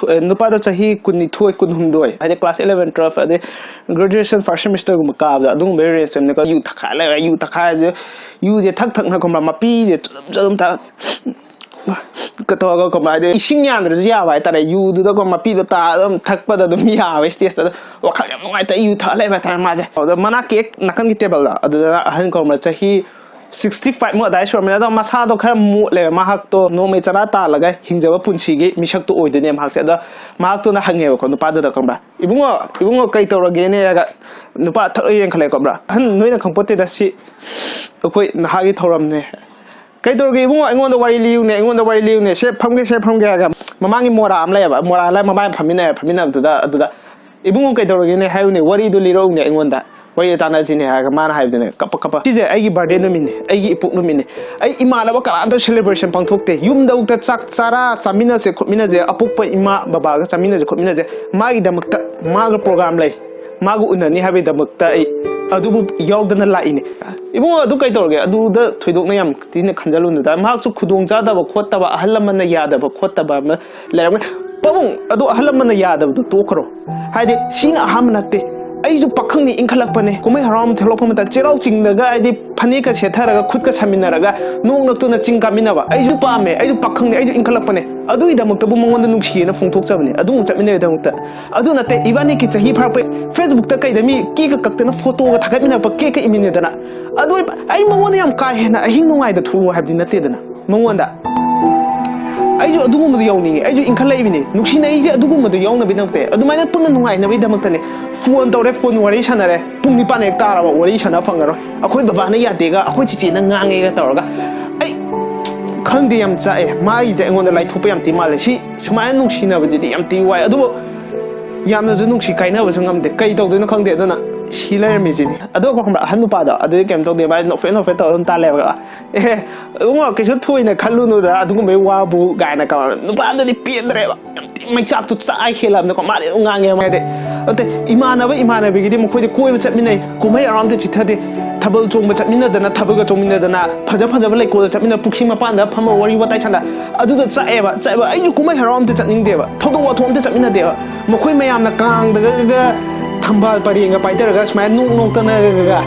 नुपादो चाही कुन्नी थोय कुनहुमदोय हादे क्लास 11 12 अदे ग्रेजुएशन फर्स्ट सेमेस्टर गुम काबदा अदुम बेरे चमने का यू थखा जे यू जे थक थक ना कोमा मपी जे जदम ता कतोगा कोमा दे इसिंग यानद्र या बाय तारे यू दुदा को मपी दो ता अदम थकपदा दम या वे स्टेज ता वखा यम नुगाय ता यू थले बा तार माजे मना केक नकन की टेबल दा अदुदा अहन कोमा चाही 65 mo dai shormina da masa do khara mu le mahak to no me chara ta laga hingjaba punsi gi misak to oidune mahak se da mahak to na hange ko nupa da kamba ibungo kai to rage ne ga nupa thak yen khale ko bra han noina khangpote da si koi na ha gi thoram ne kai to rage ibungo engon da wari liu ne se phamge ga mamangi mora am la ba mora la mama phamina da ibungo kai to rage ne hayu ne wari do liro ne engon da wari tana sine ha mana haibdene kapa tije ai birthday no mine ai ipuk no mine ai imana ba kala ando celebration pangthokte yum da ukta chak chara chamina se khotmina je apuk pa ima baba ga chamina je khotmina je magi damakta maga program lai magu unani habe damakta ai adubu yawdana laine ibu adu kai torge adu da thoidok na yam tine khanjalun da mak chu khudong ja da ba khotta ba ahalam na yada ba khotta ba leram pabung adu ahalam na yada du tokro haide sina aham natte ai ju pakhang ni inkhalakpane kumai haram thelokpam ta cherau chinglaga ai di phani ka setharaga khud ka saminaraga nong nak na ching kaminaba ai ju pame ai ju pakhang ni ai ju inkhalakpane adu idamukta bu mongon nungsi na phungthok chabne adu chapmine idamukta adu nate ibani ki chahi phar pe facebook ta kai da mi ki ka kakta na photo ga thagatmina pa ke ka imine dana adu ai mongon yam kai hena ahi nungai da thu habdi nate dana mongon da aiju adugum du yawni aiju inkhalai bini nuksina aiju adugum du yawna binakte adumaina punna nungai na bidamakta ne phone tawre phone wari sanare pung ni pane tara wari sana phangaro akhoi baba na yade ga akhoi chichi na ngange ga tawraga ai khangde yam chae mai je ngon da lai thupa yam ti male si sumai nuksina bajidi yam ti wai adu yamna ju nukshi kaina ba sangam de kai tawde na khangde dana Sheila Mizini. Ado ko kambra hanu pada ado kem to de ba no fe to ta le ba ngo ke so thui na khalu nu da adu me wa bu ga na ka nu ba ni pien re ba mai chak tu cha ai khela na ko ma de nga nge ma de ate imana bi gi di mo khoi de koi ba chat minai ko mai around de chitha de thabal chong ba chat minna da na thabal ga chong minna da na phaja ba lai ko da chat minna pukhi ma pan da phama wari wa tai chanda adu da cha ba ai ku mai around de chat ning de ba thodo wa thom de chat minna de ba mo khoi mayam na kang da ga thambal paringa paitaraga smai nung tana ga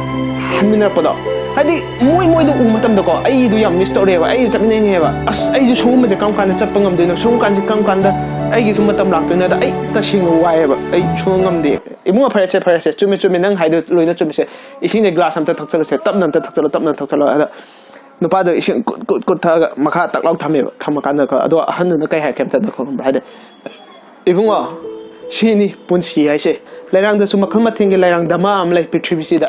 hanmina podo hadi moi do matam da ko ai du yam story ba ai chapne ni ba as ai ju song ma je kam kan chap ngam de no song kan ji kam kan da ai gi sum matam lak to na da ai ta sing wai ba ai chung ngam de imu phare se chumi nang hai do loina chumi se ising de glass am ta thak chalo se tap nam ta thak chalo ada no pa do ising kut tha ga makha tak lak thame ba tham kan da ko ado han na kai ha kem ta da ko ba da ibu Sini punsi ai se lairang da suma khama thingi lairang dama am lai prithvi si da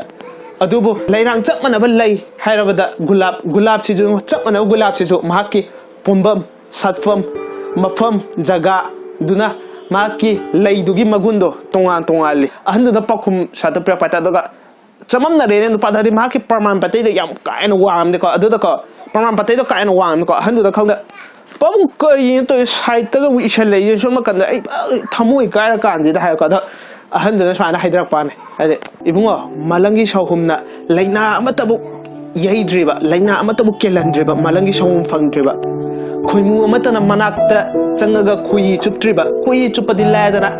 adubu lairang chap mana ba lai hairaba da gulab si ju chap mana gulab si ju mahaki pumbam satfam mafam jaga duna mahaki lai dugi magundo tongan li ahandu da pakhum sata prapata daga chamam na re ne pa da mahaki praman patai da yam kaina wam de ko adu da ko praman patai da kaina wam ko ahandu da khangda pam kai to sai ta ga wi shan lai so ma kan da ai thamoi kai ra kan ji da ha ka da ahan da sa na haidak pa ne ade ibungo malangi shahumna laina amatabu yai driba laina amatabu kelan driba malangi shahum phang driba khoimu amata na manakta changaga khui chuptriba khui chupadi laidana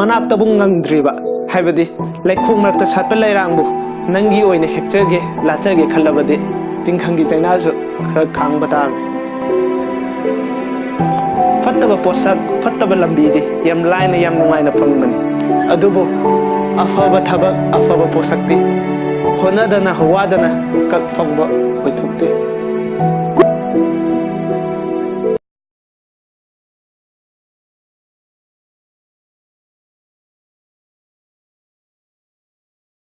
manakta bu ngang driba haibadi laikhong marta satpa lairangbu nangi oine hekchage lachage khalabade tingkhangi chaina su khara khang bata fattaba posak fattaba lambidi yam laina yam nungai na phangmani adubo afaba thabak afaba posakti honadana hawadana kak phangba oithokte